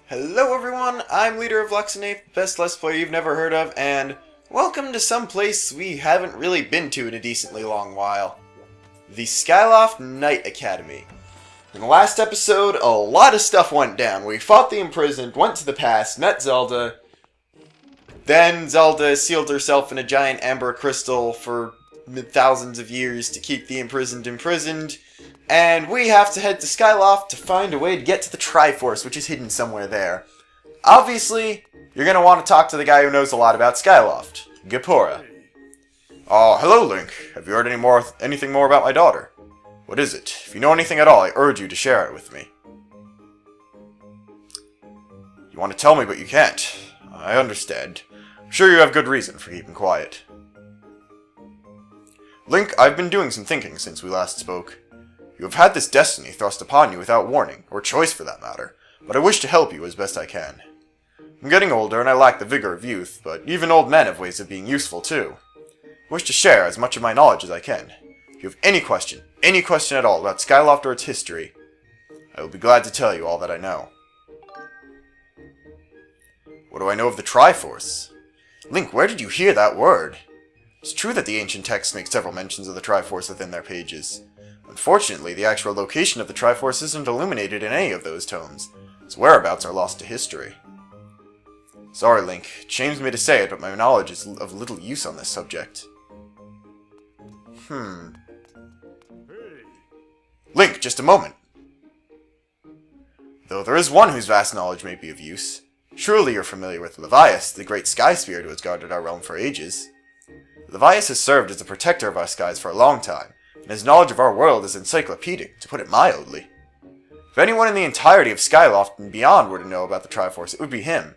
Hello everyone, I'm LeaderofLuxinape, best Let's Player you've never heard of, and welcome to some place we haven't really been to in a decently long while. The Skyward Knight Academy. In the last episode, a lot of stuff went down. We fought the imprisoned, went to the past, met Zelda. Then Zelda sealed herself in a giant amber crystal for thousands of years to keep the imprisoned. And we have to head to Skyloft to find a way to get to the Triforce, which is hidden somewhere there. Obviously, you're going to want to talk to the guy who knows a lot about Skyloft, Gapora. Oh, hello, Link. Have you heard anything more about my daughter? What is it? If you know anything at all, I urge you to share it with me. You want to tell me, but you can't. I understand. I'm sure you have good reason for keeping quiet. Link, I've been doing some thinking since we last spoke. You have had this destiny thrust upon you without warning, or choice for that matter, but I wish to help you as best I can. I'm getting older and I lack the vigor of youth, but even old men have ways of being useful too. I wish to share as much of my knowledge as I can. If you have any question at all about Skyloft or its history, I will be glad to tell you all that I know. What do I know of the Triforce? Link, where did you hear that word? It's true that the ancient texts make several mentions of the Triforce within their pages. Unfortunately, the actual location of the Triforce isn't illuminated in any of those tomes. Its whereabouts are lost to history. Sorry, Link. It shames me to say it, but my knowledge is of little use on this subject. Link, just a moment. Though there is one whose vast knowledge may be of use. Surely you're familiar with Levias, the great sky spirit who has guarded our realm for ages. Levias has served as the protector of our skies for a long time, and his knowledge of our world is encyclopedic, to put it mildly. If anyone in the entirety of Skyloft and beyond were to know about the Triforce, it would be him.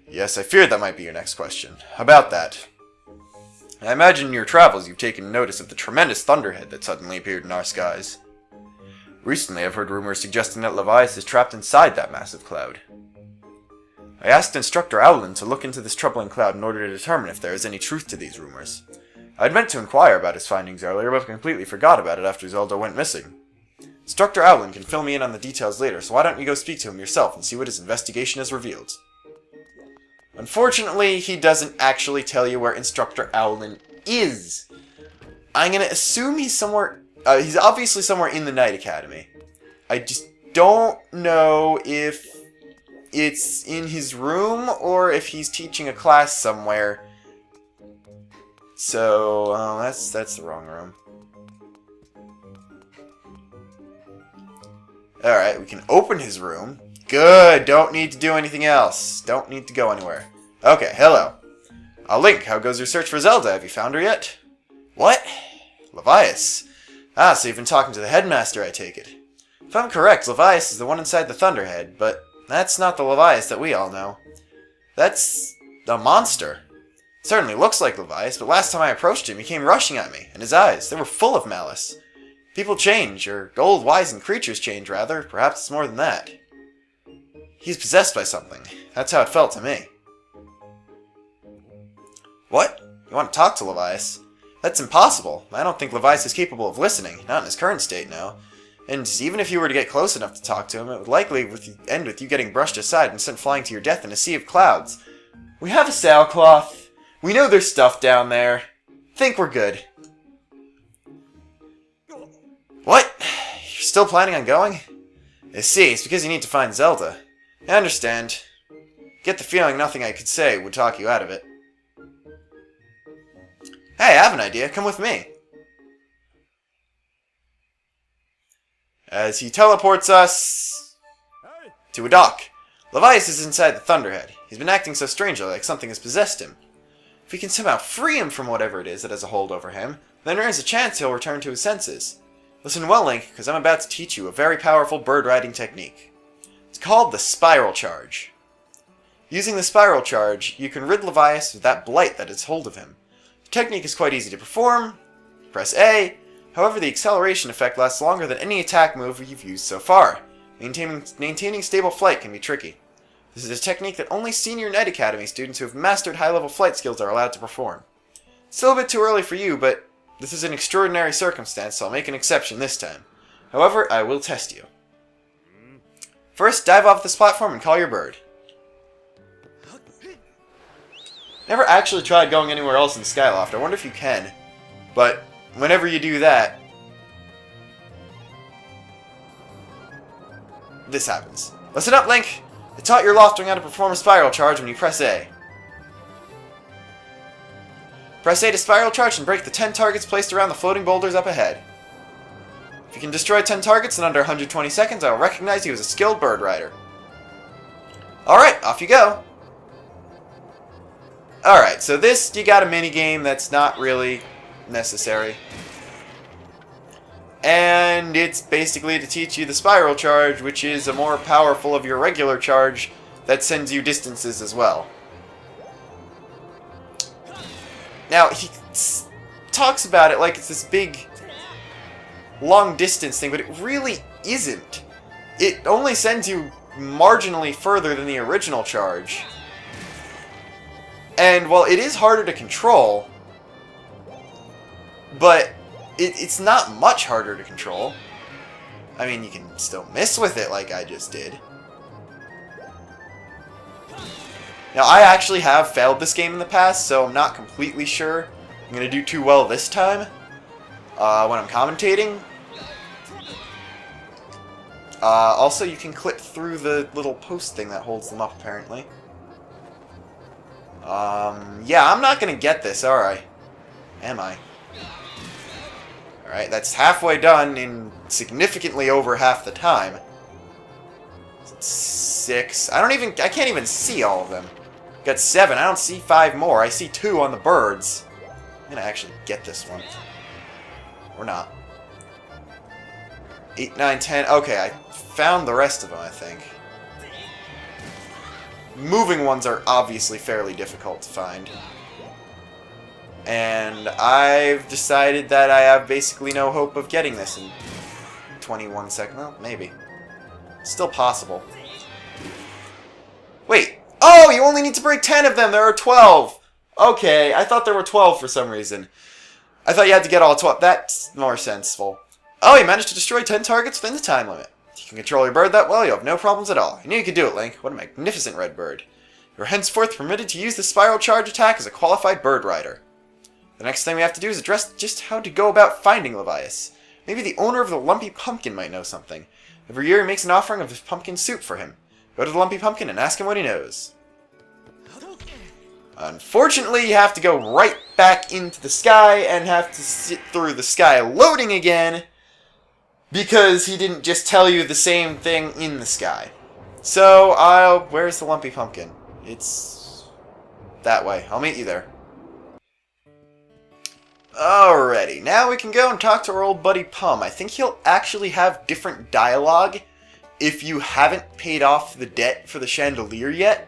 Yes, I feared that might be your next question. About that. I imagine in your travels you've taken notice of the tremendous thunderhead that suddenly appeared in our skies. Recently I've heard rumors suggesting that Levias is trapped inside that massive cloud. I asked Instructor Owlin to look into this troubling cloud in order to determine if there is any truth to these rumors. I'd meant to inquire about his findings earlier, but completely forgot about it after Zelda went missing. Instructor Owlin can fill me in on the details later, so why don't you go speak to him yourself and see what his investigation has revealed. Unfortunately, he doesn't actually tell you where Instructor Owlin is. I'm gonna assume he's somewhere... he's obviously somewhere in the Knight Academy. I just don't know if it's in his room or if he's teaching a class somewhere. So, that's the wrong room. Alright, we can open his room. Good, don't need to do anything else. Don't need to go anywhere. Okay, hello. Link, how goes your search for Zelda? Have you found her yet? What? Levias. Ah, so you've been talking to the headmaster, I take it. If I'm correct, Levias is the one inside the Thunderhead, but that's not the Levias that we all know. That's a monster. Certainly looks like Levias, but last time I approached him, he came rushing at me, and his eyes, they were full of malice. People change, or old wizened creatures change, rather. Perhaps it's more than that. He's possessed by something. That's how it felt to me. What? You want to talk to Levias? That's impossible. I don't think Levias is capable of listening, not in his current state now. And even if you were to get close enough to talk to him, it would likely end with you getting brushed aside and sent flying to your death in a sea of clouds. We have a sailcloth. We know there's stuff down there. Think we're good. What? You're still planning on going? I see, it's because you need to find Zelda. I understand. Get the feeling nothing I could say would talk you out of it. Hey, I have an idea. Come with me. As he teleports us to a dock. Levias is inside the Thunderhead. He's been acting so strangely, like something has possessed him. If we can somehow free him from whatever it is that has a hold over him, then there is a chance he'll return to his senses. Listen well, Link, because I'm about to teach you a very powerful bird-riding technique. It's called the Spiral Charge. Using the Spiral Charge, you can rid Levias of that blight that has hold of him. The technique is quite easy to perform. Press A. However, the acceleration effect lasts longer than any attack move you've used so far. Maintaining stable flight can be tricky. This is a technique that only senior Knight Academy students who have mastered high-level flight skills are allowed to perform. It's still a bit too early for you, but this is an extraordinary circumstance, so I'll make an exception this time. However, I will test you. First, dive off this platform and call your bird. Never actually tried going anywhere else in Skyloft. I wonder if you can. But whenever you do that, this happens. Listen up, Link! I taught your Loftwing how to perform a spiral charge when you press A. Press A to spiral charge and break the 10 targets placed around the floating boulders up ahead. If you can destroy 10 targets in under 120 seconds, I will recognize you as a skilled bird rider. Alright, off you go! Alright, so this, you got a minigame that's not really necessary. And it's basically to teach you the spiral charge, which is a more powerful of your regular charge that sends you distances as well. Now, he talks about it like it's this big, long distance thing, but it really isn't. It only sends you marginally further than the original charge. And while it is harder to control, but it's not much harder to control. I mean, you can still miss with it like I just did. Now, I actually have failed this game in the past, so I'm not completely sure I'm going to do too well this time when I'm commentating. Also, you can clip through the little post thing that holds them up, apparently. Yeah, I'm not going to get this, are I? Am I? Alright, that's halfway done in significantly over half the time. 6. I can't even see all of them. Got 7. I don't see 5 more. I see 2 on the birds. I'm gonna actually get this one. Or not. 8, 9, 10. Okay, I found the rest of them, I think. Moving ones are obviously fairly difficult to find. And I've decided that I have basically no hope of getting this in 21 seconds. Well, maybe. Still possible. Wait! Oh, you only need to break 10 of them! There are 12! Okay, I thought there were 12 for some reason. I thought you had to get all 12. That's more sensible. Oh, you managed to destroy 10 targets within the time limit. You can control your bird that well, you have no problems at all. I knew you could do it, Link. What a magnificent red bird. You are henceforth permitted to use the spiral charge attack as a qualified bird rider. The next thing we have to do is address just how to go about finding Levias. Maybe the owner of the Lumpy Pumpkin might know something. Every year he makes an offering of his pumpkin soup for him. Go to the Lumpy Pumpkin and ask him what he knows. Unfortunately, you have to go right back into the sky and have to sit through the sky loading again because he didn't just tell you the same thing in the sky. So, where's the Lumpy Pumpkin? It's that way. I'll meet you there. Alrighty, now we can go and talk to our old buddy Pum. I think he'll actually have different dialogue if you haven't paid off the debt for the chandelier yet.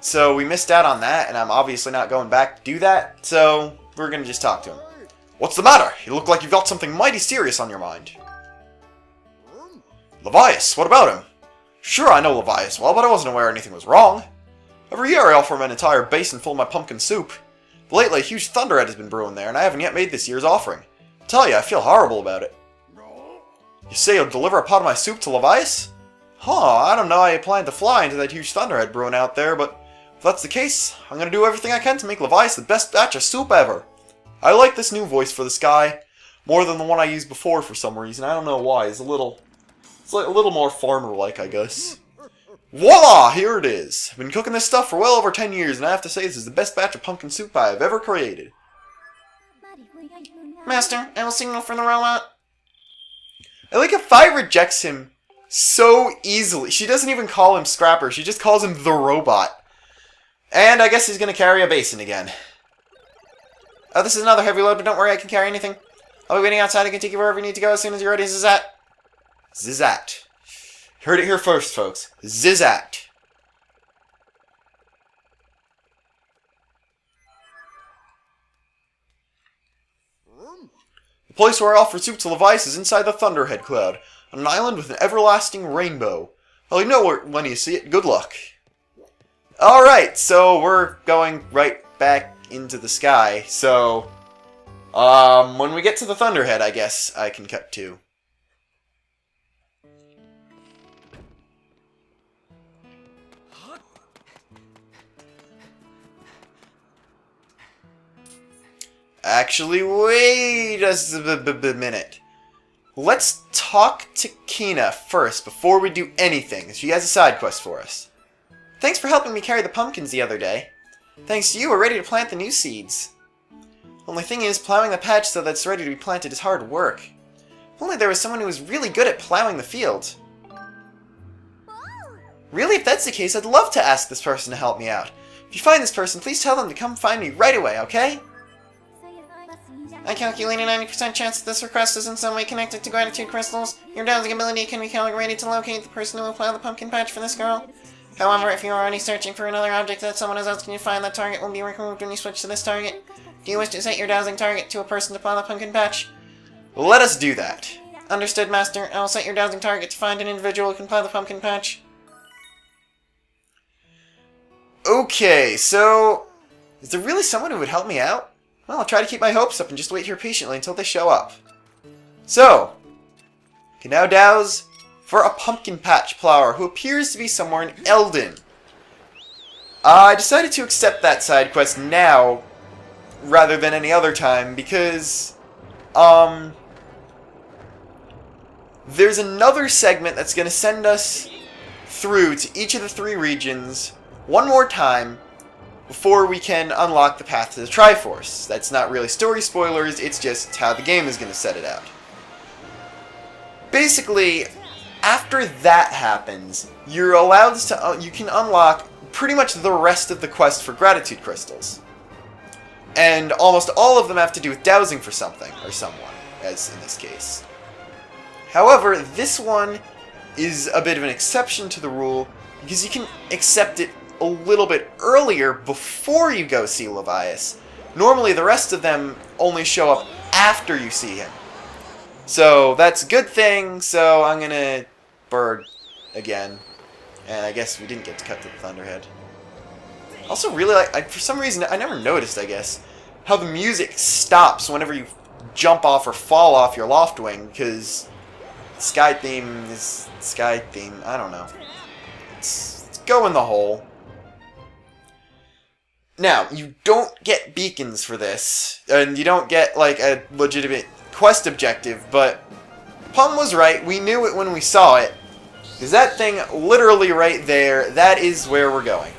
So we missed out on that, and I'm obviously not going back to do that, so we're going to just talk to him. What's the matter? You look like you've got something mighty serious on your mind. Levias, what about him? Sure, I know Levias well, but I wasn't aware anything was wrong. Every year I offer him an entire basin full of my pumpkin soup. But lately, a huge thunderhead has been brewing there, and I haven't yet made this year's offering. I tell you, I feel horrible about it. You say you'll deliver a pot of my soup to Levias? Huh, I don't know how you plan to fly into that huge thunderhead brewing out there, but if that's the case, I'm going to do everything I can to make Levias the best batch of soup ever. I like this new voice for this guy more than the one I used before for some reason. I don't know why. It's like a little more farmer-like, I guess. Voila! Here it is. I've been cooking this stuff for well over 10 years, and I have to say this is the best batch of pumpkin soup I have ever created. Master, I will signal for the robot. I like if I rejects him so easily. She doesn't even call him Scrapper, she just calls him the robot. And I guess he's going to carry a basin again. Oh, this is another heavy load, but don't worry, I can carry anything. I'll be waiting outside. I can take you wherever you need to go as soon as you're ready, Zizat. Zizat. Heard it here first, folks. Zizat. The place where I offer soup to Levias is inside the Thunderhead Cloud, on an island with an everlasting rainbow. Well, you know when you see it. Good luck. Alright, so we're going right back into the sky. So, when we get to the Thunderhead, I guess I can cut to. Actually, wait just a minute. Let's talk to Kina first before we do anything. She has a side quest for us. Thanks for helping me carry the pumpkins the other day. Thanks to you, we're ready to plant the new seeds. Only thing is, plowing the patch so that it's ready to be planted is hard work. If only there was someone who was really good at plowing the field. Really, if that's the case, I'd love to ask this person to help me out. If you find this person, please tell them to come find me right away, okay? I calculate a 90% chance that this request is in some way connected to gratitude crystals. Your dowsing ability can be calibrated to locate the person who will plow the pumpkin patch for this girl. However, if you are already searching for another object that someone is asking you to find, that target will be removed when you switch to this target. Do you wish to set your dowsing target to a person to plow the pumpkin patch? Let us do that. Understood, Master. I will set your dowsing target to find an individual who can plow the pumpkin patch. Okay, so... is there really someone who would help me out? Well, I'll try to keep my hopes up and just wait here patiently until they show up. So, you can now douse for a pumpkin patch plower who appears to be somewhere in Eldin. I decided to accept that side quest now rather than any other time because, there's another segment that's going to send us through to each of the 3 regions one more time before we can unlock the path to the Triforce. That's not really story spoilers, it's just how the game is going to set it out. Basically, after that happens, you're allowed to, you can unlock pretty much the rest of the quest for gratitude crystals. And almost all of them have to do with dowsing for something, or someone, as in this case. However, this one is a bit of an exception to the rule, because you can accept it a little bit earlier before you go see Levias. Normally the rest of them only show up after you see him. So that's a good thing, so I'm gonna bird again. And I guess we didn't get to cut to the Thunderhead. Also really like, for some reason, I never noticed, I guess, how the music stops whenever you jump off or fall off your Loftwing, because Sky theme is Sky theme, I don't know. Let's go in the hole. Now, you don't get beacons for this, and you don't get, like, a legitimate quest objective, but Pum was right, we knew it when we saw it, because that thing literally right there, that is where we're going.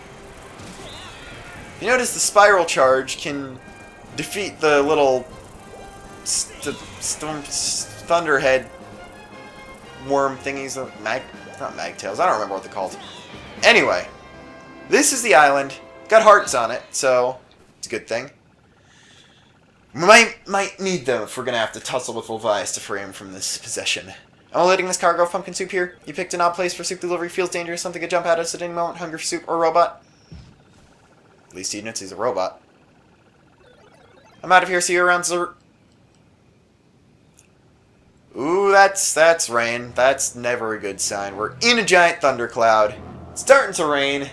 You notice the spiral charge can defeat the little thunderhead worm thingies, not magtails, I don't remember what they're called. Anyway, this is the island. Got hearts on it, so it's a good thing. We might need them if we're gonna have to tussle with Levias to free him from this possession. I'm loading this cargo of pumpkin soup here. You picked an odd place for soup delivery. Feels dangerous. Something could jump at us at any moment. Hungry for soup or robot? At least he admits he's a robot. I'm out of here. See you around, sir. Ooh, that's rain. That's never a good sign. We're in a giant thundercloud. It's starting to rain.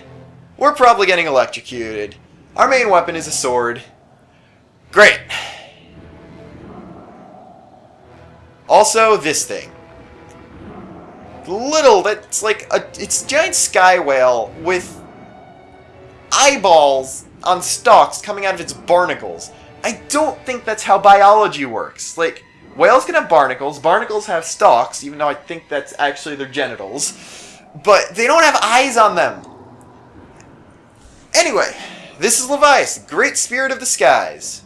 We're probably getting electrocuted. Our main weapon is a sword. Great. Also, this thing. That's like it's a giant sky whale with eyeballs on stalks coming out of its barnacles. I don't think that's how biology works. Like, whales can have barnacles, barnacles have stalks, even though I think that's actually their genitals, but they don't have eyes on them. Anyway, this is Levias, the great spirit of the skies.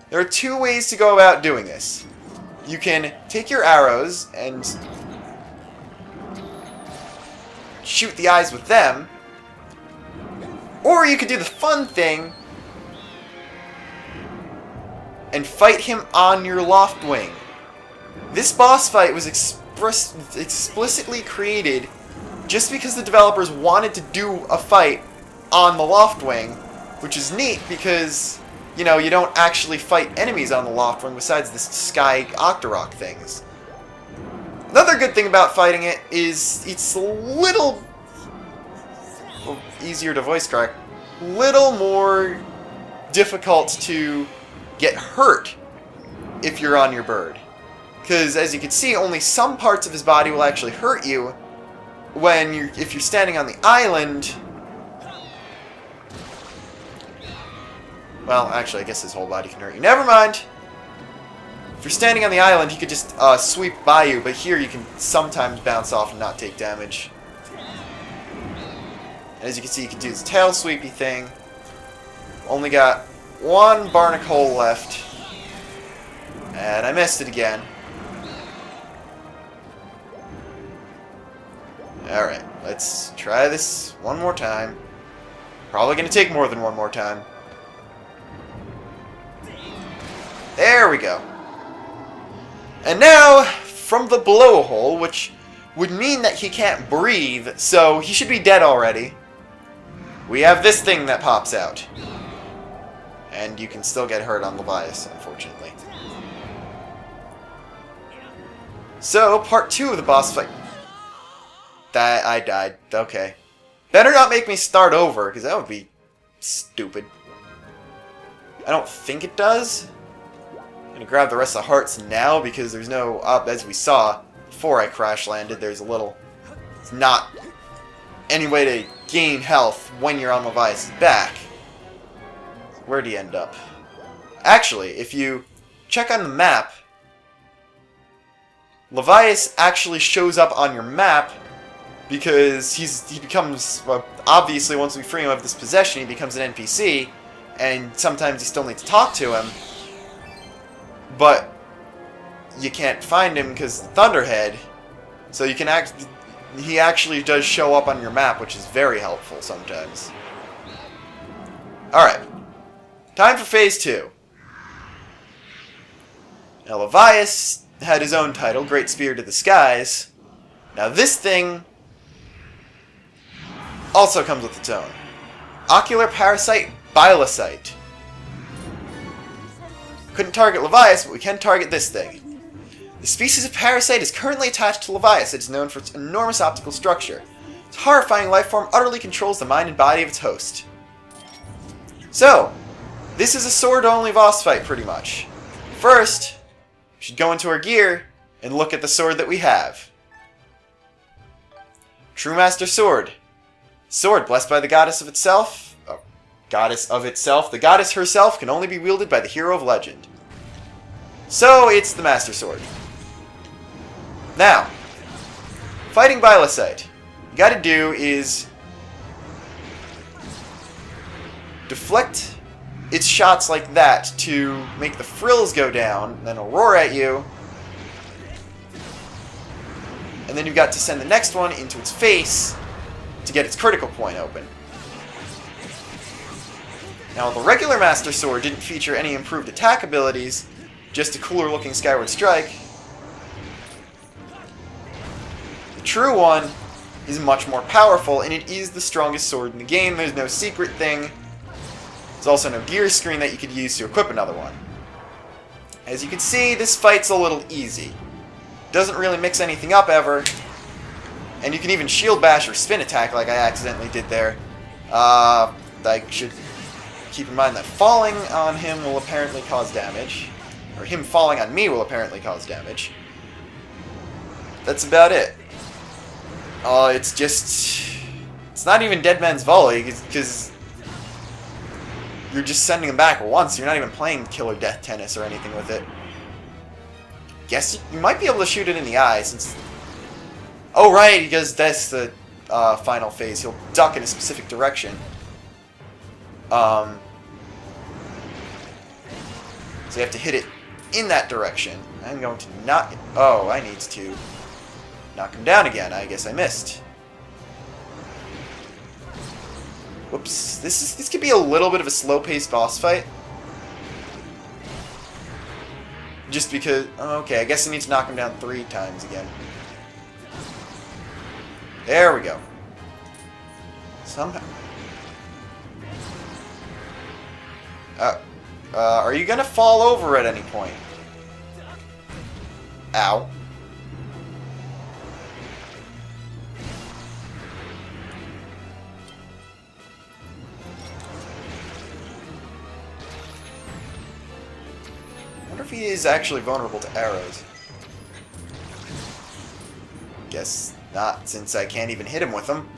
There are 2 ways to go about doing this. You can take your arrows and shoot the eyes with them, or you could do the fun thing and fight him on your Loftwing. This boss fight was explicitly created just because the developers wanted to do a fight on the Loftwing, which is neat because, you know, you don't actually fight enemies on the Loftwing besides the Sky Octorok things. Another good thing about fighting it is it's a little easier to voice crack, little more difficult to get hurt if you're on your bird. Because as you can see, only some parts of his body will actually hurt you. If you're standing on the island, Well, actually, I guess his whole body can hurt you. Never mind! If you're standing on the island, he could just sweep by you, but here you can sometimes bounce off and not take damage. As you can see, you can do this tail sweepy thing. Only got one barnacle left. And I missed it again. Alright, let's try this one more time. Probably going to take more than one more time. There we go. And now, from the blowhole, which would mean that he can't breathe, so he should be dead already, we have this thing that pops out. And you can still get hurt on Levias, unfortunately. So, part 2 of the boss fight. That I died. Okay. Better not make me start over, because that would be stupid. I don't think it does. I'm going to grab the rest of the hearts now, because there's no... as we saw, before I crash landed, there's a little... It's not any way to gain health when you're on Levias' back. Where'd he end up? Actually, if you check on the map, Levias actually shows up on your map because he becomes, well, obviously once we free him of this possession, he becomes an NPC, and sometimes you still need to talk to him, but you can't find him because Thunderhead, so you can he actually does show up on your map, which is very helpful sometimes. Alright. Time for Phase 2. Now, Levias had his own title, Great Spear to the Skies. Now, this thing also comes with its own. Ocular Parasite Bilocyte. Couldn't target Levias, but we can target this thing. The species of parasite is currently attached to Levias. It is known for its enormous optical structure. Its horrifying life form utterly controls the mind and body of its host. So, this is a sword-only boss fight, pretty much. First, we should go into our gear and look at the sword that we have. True Master Sword. Sword blessed by the goddess of itself. Goddess of itself. The goddess herself can only be wielded by the hero of legend. So, it's the Master Sword. Now, fighting Bilocyte. What you gotta do is deflect its shots like that to make the frills go down, then it'll roar at you, and then you've got to send the next one into its face to get its critical point open. Now, the regular Master Sword didn't feature any improved attack abilities, just a cooler looking Skyward Strike. The true one is much more powerful, and it is the strongest sword in the game. There's no secret thing. There's also no gear screen that you could use to equip another one. As you can see, this fight's a little easy. Doesn't really mix anything up ever. And you can even shield bash or spin attack like I accidentally did there. I should keep in mind that falling on him will apparently cause damage. Or him falling on me will apparently cause damage. That's about it. It's just... It's not even Dead Man's Volley, because you're just sending him back once. You're not even playing Killer Death Tennis or anything with it. Guess you might be able to shoot it in the eye, since... Oh, right, because that's the final phase. He'll duck in a specific direction. So you have to hit it in that direction. I'm going to not... Oh, I need to knock him down again. I guess I missed. Whoops. This could be a little bit of a slow-paced boss fight. Just because... Okay, I guess I need to knock him down 3 times again. There we go. Somehow... are you gonna fall over at any point? Ow. I wonder if he is actually vulnerable to arrows. Guess not, since I can't even hit him with them.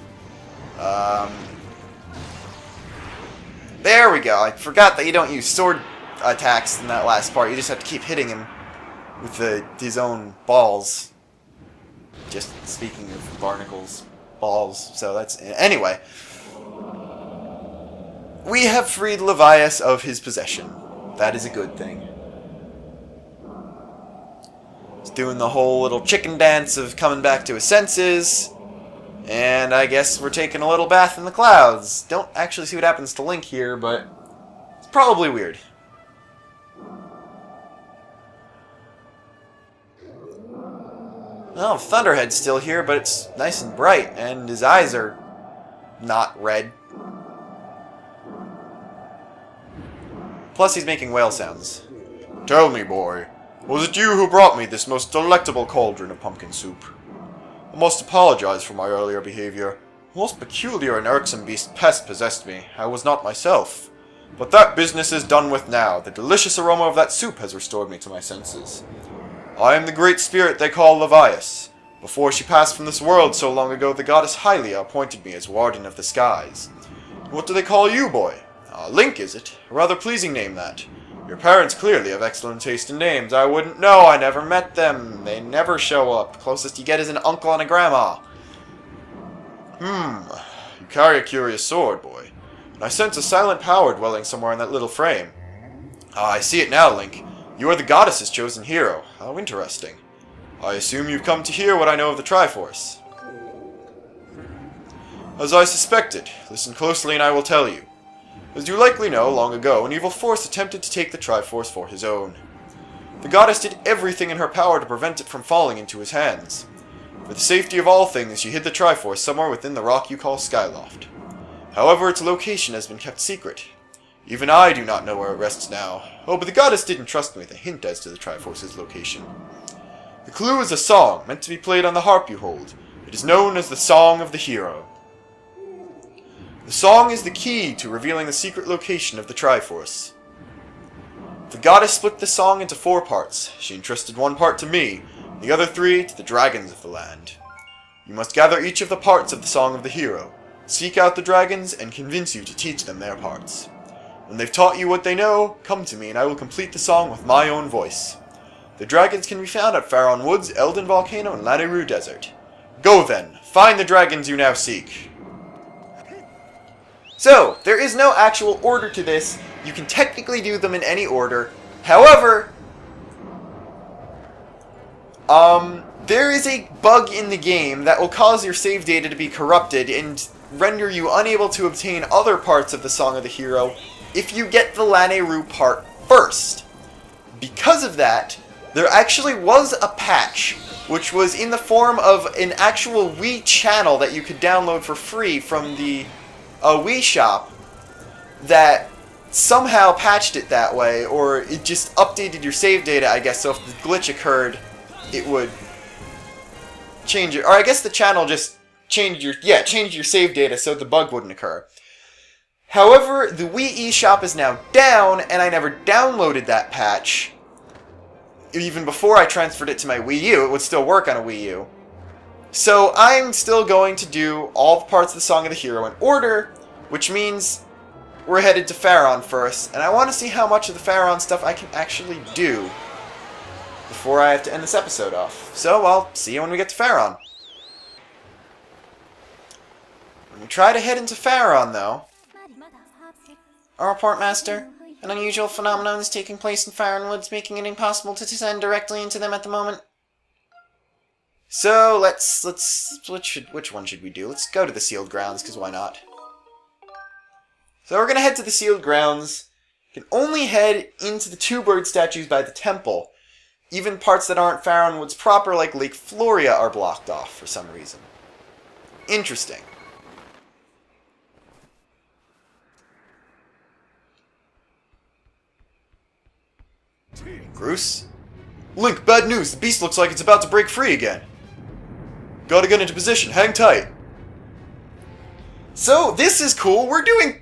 There we go. I forgot that you don't use sword attacks in that last part. You just have to keep hitting him with his own balls. Just speaking of barnacles, balls. So that's... Anyway. We have freed Levias of his possession. That is a good thing. He's doing the whole little chicken dance of coming back to his senses. And I guess we're taking a little bath in the clouds. Don't actually see what happens to Link here, but it's probably weird. Well, Thunderhead's still here, but it's nice and bright, and his eyes are not red. Plus, he's making whale sounds. Tell me, boy, was it you who brought me this most delectable cauldron of pumpkin soup? I must apologize for my earlier behavior. A most peculiar and irksome pest possessed me. I was not myself. But that business is done with now. The delicious aroma of that soup has restored me to my senses. I am the great spirit they call Levias. Before she passed from this world so long ago, the goddess Hylia appointed me as warden of the skies. What do they call you, boy? Link, is it? A rather pleasing name, that. Your parents clearly have excellent taste in names. I wouldn't know. I never met them. They never show up. Closest you get is an uncle and a grandma. You carry a curious sword, boy. And I sense a silent power dwelling somewhere in that little frame. I see it now, Link. You are the goddess's chosen hero. How interesting. I assume you've come to hear what I know of the Triforce. As I suspected. Listen closely and I will tell you. As you likely know, long ago, an evil force attempted to take the Triforce for his own. The goddess did everything in her power to prevent it from falling into his hands. For the safety of all things, she hid the Triforce somewhere within the rock you call Skyloft. However, its location has been kept secret. Even I do not know where it rests now. Oh, but the goddess didn't trust me with a hint as to the Triforce's location. The clue is a song, meant to be played on the harp you hold. It is known as the Song of the Hero. The song is the key to revealing the secret location of the Triforce. The goddess split the song into 4 parts. She entrusted one part to me, and the other 3 to the dragons of the land. You must gather each of the parts of the Song of the Hero, seek out the dragons, and convince you to teach them their parts. When they've taught you what they know, come to me and I will complete the song with my own voice. The dragons can be found at Faron Woods, Elden Volcano, and Lanayru Desert. Go then, find the dragons you now seek. So, there is no actual order to this. You can technically do them in any order. However, there is a bug in the game that will cause your save data to be corrupted and render you unable to obtain other parts of the Song of the Hero if you get the Lanayru part first. Because of that, there actually was a patch, which was in the form of an actual Wii channel that you could download for free from the Wii shop, that somehow patched it that way, or it just updated your save data, I guess, so if the glitch occurred, it would change it. Or I guess the channel just changed your save data so the bug wouldn't occur. However, the Wii eShop is now down, and I never downloaded that patch. Even before I transferred it to my Wii U, it would still work on a Wii U. So I'm still going to do all the parts of the Song of the Hero in order, which means we're headed to Faron first, and I want to see how much of the Faron stuff I can actually do before I have to end this episode off. So I'll see you when we get to Faron. When we try to head into Faron, though... Our report, Master. An unusual phenomenon is taking place in Faron Woods, making it impossible to descend directly into them at the moment. So, which one should we do? Let's go to the Sealed Grounds, because why not? So we're going to head to the Sealed Grounds. You can only head into the 2 bird statues by the temple. Even parts that aren't Faron Woods proper, like Lake Floria, are blocked off for some reason. Interesting. Bruce? Link, bad news. The beast looks like it's about to break free again. Gotta get into position. Hang tight. So, this is cool. We're doing...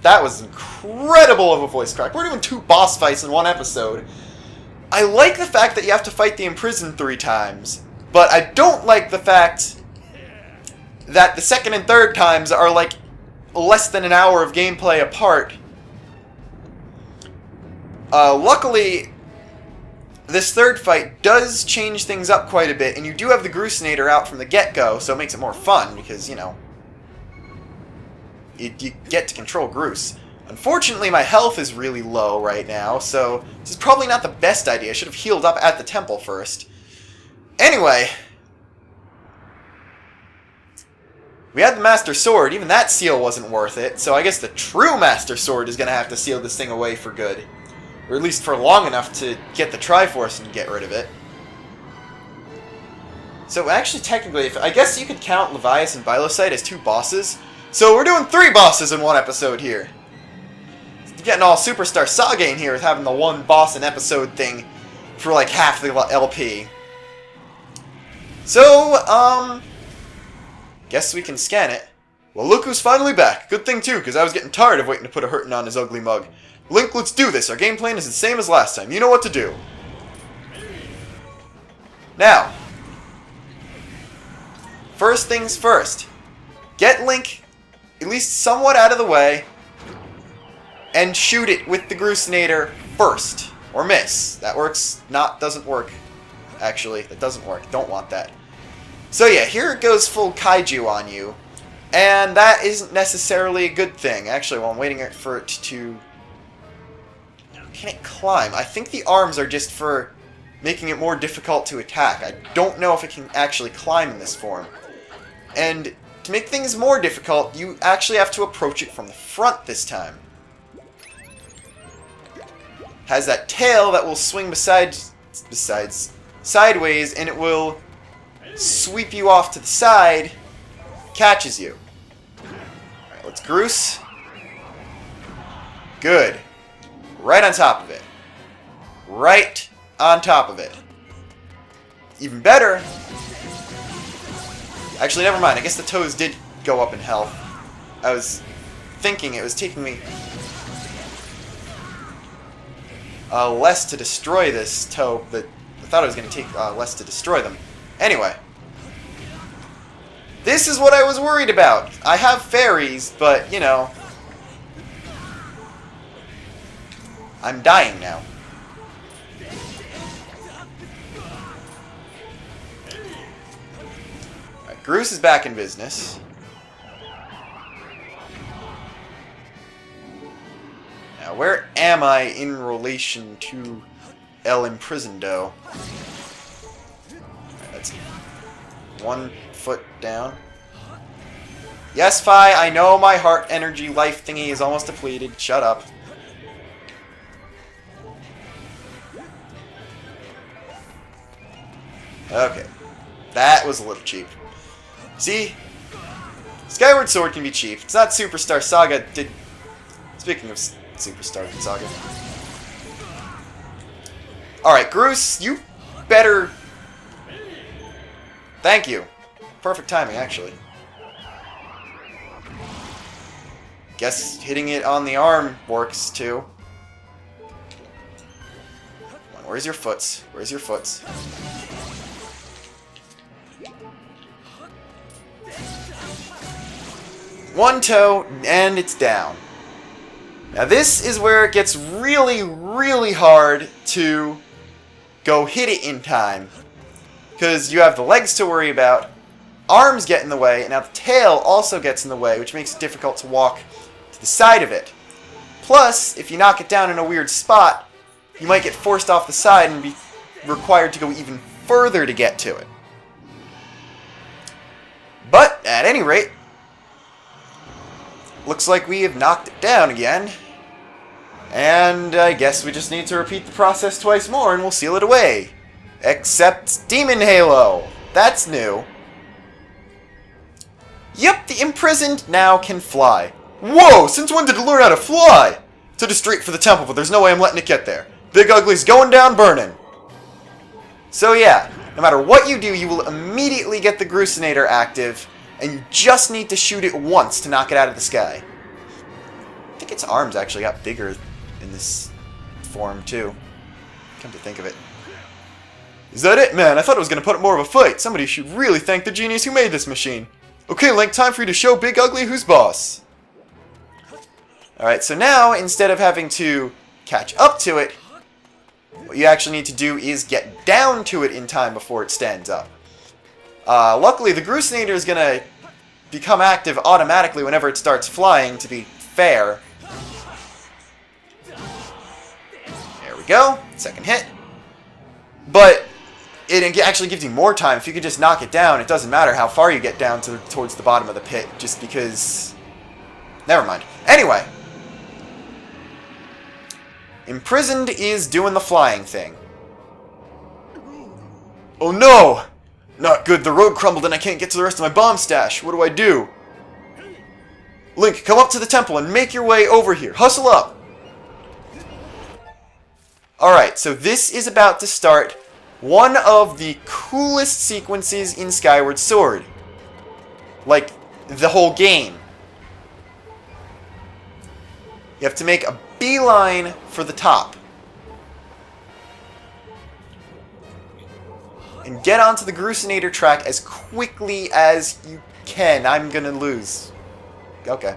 That was incredible of a voice crack. We're doing 2 boss fights in 1 episode. I like the fact that you have to fight the imprisoned 3 times, but I don't like the fact that the 2nd and 3rd times are like less than an hour of gameplay apart. Luckily, this third fight does change things up quite a bit, and you do have the Grucinator out from the get-go, so it makes it more fun, because, you know, you get to control Gruce. Unfortunately, my health is really low right now, so this is probably not the best idea. I should have healed up at the temple first. Anyway, we had the Master Sword. Even that seal wasn't worth it, so I guess the true Master Sword is going to have to seal this thing away for good. Or at least for long enough to get the Triforce and get rid of it. So actually, technically, I guess you could count Levias and Bilocite as 2 bosses. So we're doing 3 bosses in one episode here. Getting all Superstar Saga in here with having the 1 boss an episode thing for like half the LP. So, guess we can scan it. Well, look who's finally back. Good thing too, because I was getting tired of waiting to put a hurtin' on his ugly mug. Link, let's do this. Our game plan is the same as last time. You know what to do. Now, first things first. Get Link at least somewhat out of the way and shoot it with the Grucinator first. Or miss. That works. Doesn't work. Actually, that doesn't work. Don't want that. So yeah, here it goes full kaiju on you. And that isn't necessarily a good thing. Actually, while I'm waiting for it to... Can it climb? I think the arms are just for making it more difficult to attack. I don't know if it can actually climb in this form. And to make things more difficult, you actually have to approach it from the front this time. Has that tail that will swing sideways, and it will sweep you off to the side, catches you. Alright, let's Gruce. Good. Right on top of it. Right on top of it. Even better. Actually, never mind. I guess the toes did go up in health. I was thinking it was taking me less to destroy this toe, but I thought it was going to take less to destroy them. Anyway. This is what I was worried about. I have fairies, but, you know, I'm dying now. Alright, Gruce is back in business. Now, where am I in relation to El Imprisonado? Alright, that's 1 foot down. Yes, Fi, I know my heart energy life thingy is almost depleted. Shut up. Okay. That was a little cheap. See? Skyward Sword can be cheap. It's not Superstar Saga. Speaking of Superstar Saga. Alright, Gruce, you better... Thank you. Perfect timing, actually. Guess hitting it on the arm works, too. Come on, where's your foots? Where's your foots? One toe, and it's down. Now this is where it gets really, really hard to go hit it in time. Because you have the legs to worry about, arms get in the way, and now the tail also gets in the way, which makes it difficult to walk to the side of it. Plus, if you knock it down in a weird spot, you might get forced off the side and be required to go even further to get to it. But, at any rate, looks like we have knocked it down again. And I guess we just need to repeat the process twice more and we'll seal it away. Except Demon Halo. That's new. Yep, the imprisoned now can fly. Whoa, since when did it learn how to fly? It's headed straight for the temple, but there's no way I'm letting it get there. Big Ugly's going down burning. So yeah, no matter what you do, you will immediately get the Grucinator active, and you just need to shoot it once to knock it out of the sky. I think its arms actually got bigger in this form, too. Come to think of it. Is that it, man? I thought it was going to put up more of a fight. Somebody should really thank the genius who made this machine. Okay, Link, time for you to show Big Ugly who's boss. Alright, so now, instead of having to catch up to it, what you actually need to do is get down to it in time before it stands up. Luckily, the Grusinator is going to become active automatically whenever it starts flying, to be fair. There we go. Second hit. But it actually gives you more time. If you could just knock it down, it doesn't matter how far you get down towards the bottom of the pit, just because... Never mind. Anyway. Imprisoned is doing the flying thing. Oh no! Not good, the road crumbled and I can't get to the rest of my bomb stash. What do I do? Link, come up to the temple and make your way over here. Hustle up! Alright, so this is about to start one of the coolest sequences in Skyward Sword. Like, the whole game. You have to make a beeline for the top. And get onto the Grusinator track as quickly as you can. I'm gonna lose. Okay.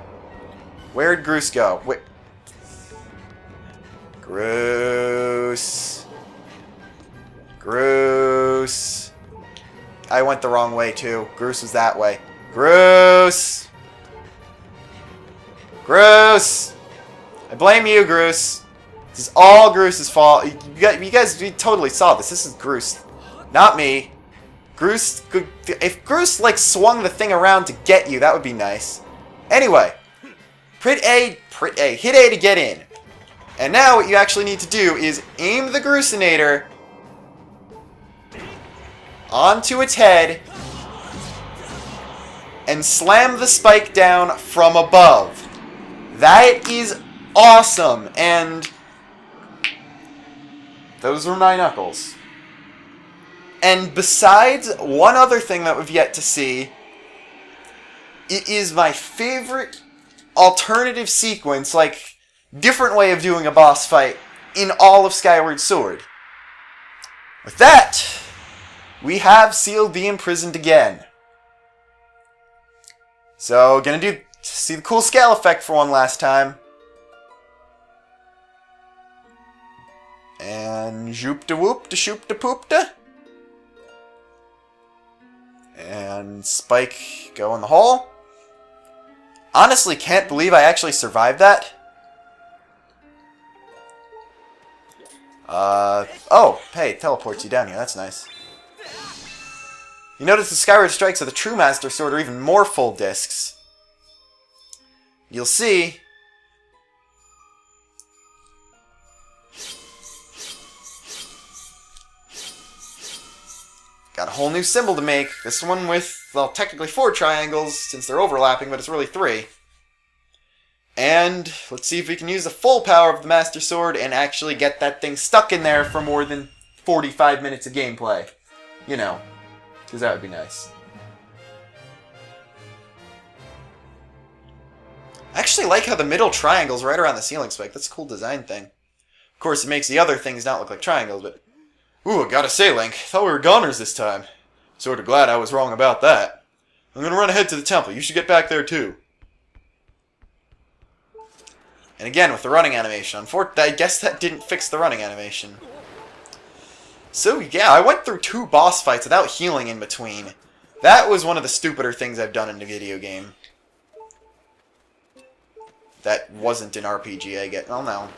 Where'd Grus go? Wait. Grus. Grus. I went the wrong way too. Grus was that way. Grus. Grus. I blame you, Grus. This is all Grus's fault. You guys totally saw this. This is Grus. Not me. Grus, if Grus, like, swung the thing around to get you, that would be nice. Anyway. Hit A to get in. And now what you actually need to do is aim the Grusinator onto its head and slam the spike down from above. That is awesome. And those are my knuckles. And besides one other thing that we've yet to see, it is my favorite alternative sequence, like, different way of doing a boss fight in all of Skyward Sword. With that, we have sealed the Imprisoned again. So, gonna see the cool scale effect for one last time. And zoop-da-whoop-da-shoop-da-poop-da. And Spike go in the hole. Honestly, can't believe I actually survived that. Oh, hey, it teleports you down here. That's nice. You notice the Skyward Strikes of the True Master Sword are even more full discs. You'll see. Got a whole new symbol to make. This one with, well, technically 4 triangles, since they're overlapping, but it's really 3. And let's see if we can use the full power of the Master Sword and actually get that thing stuck in there for more than 45 minutes of gameplay. You know, because that would be nice. I actually like how the middle triangle's right around the ceiling spike. That's a cool design thing. Of course, it makes the other things not look like triangles, but... Ooh, I gotta say, Link, thought we were goners this time. Sorta glad I was wrong about that. I'm gonna run ahead to the temple. You should get back there, too. And again, with the running animation. Unfortunately, I guess that didn't fix the running animation. So, yeah, I went through 2 boss fights without healing in between. That was one of the stupider things I've done in a video game. That wasn't an RPG, I get. Oh, no.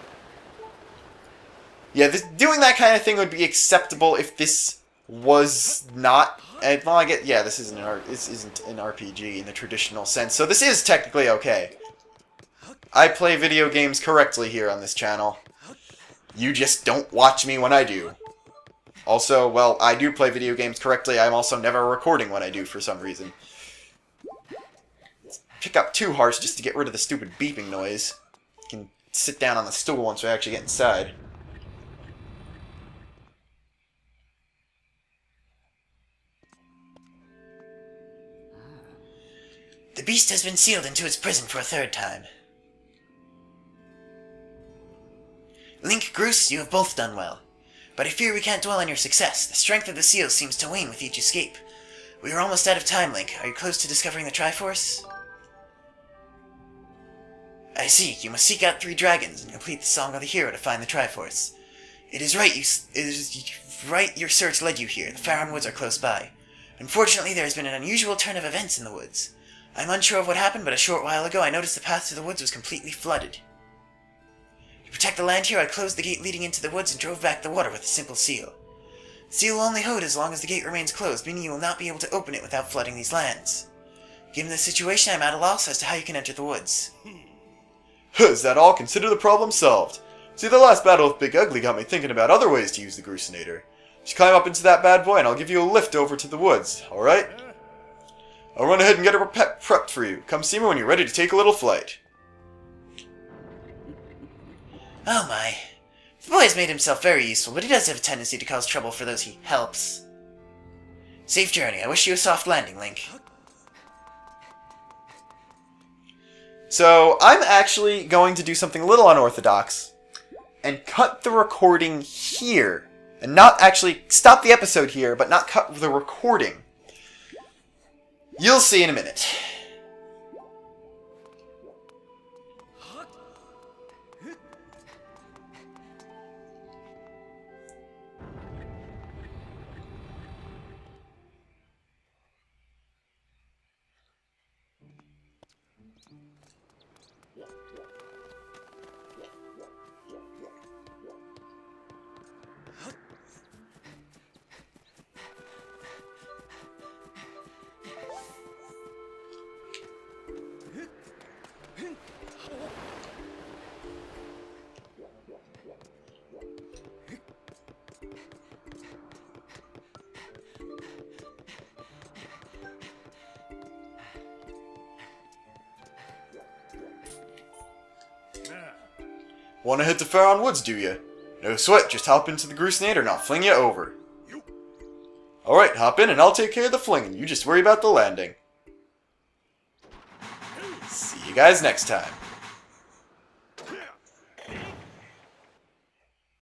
Yeah, doing that kind of thing would be acceptable if this was not... Well, I get... Yeah, this isn't an RPG in the traditional sense, so this is technically okay. I play video games correctly here on this channel. You just don't watch me when I do. Also, well, I do play video games correctly. I'm also never recording when I do for some reason. Pick up 2 hearts just to get rid of the stupid beeping noise. You can sit down on the stool once we actually get inside. The beast has been sealed into its prison for a 3rd time. Link, Grus, you have both done well. But I fear we can't dwell on your success. The strength of the seal seems to wane with each escape. We are almost out of time, Link. Are you close to discovering the Triforce? I see. You must seek out 3 dragons and complete the Song of the Hero to find the Triforce. It is right your search led you here. The Faron Woods are close by. Unfortunately, there has been an unusual turn of events in the woods. I'm unsure of what happened, but a short while ago I noticed the path to the woods was completely flooded. To protect the land here, I closed the gate leading into the woods and drove back the water with a simple seal. The seal will only hold as long as the gate remains closed, meaning you will not be able to open it without flooding these lands. Given the situation, I'm at a loss as to how you can enter the woods. Is that all? Consider the problem solved. See, the last battle with Big Ugly got me thinking about other ways to use the Grucinator. Just climb up into that bad boy and I'll give you a lift over to the woods, alright? I'll run ahead and get it prepped for you. Come see me when you're ready to take a little flight. Oh my. The boy has made himself very useful, but he does have a tendency to cause trouble for those he helps. Safe journey. I wish you a soft landing, Link. So, I'm actually going to do something a little unorthodox and cut the recording here. And not actually stop the episode here, but not cut the recording. You'll see in a minute. Want to hit the Faron Woods, do you? No sweat, just hop into the Grucinator and I'll fling you over. Alright, hop in and I'll take care of the flinging. You just worry about the landing. See you guys next time.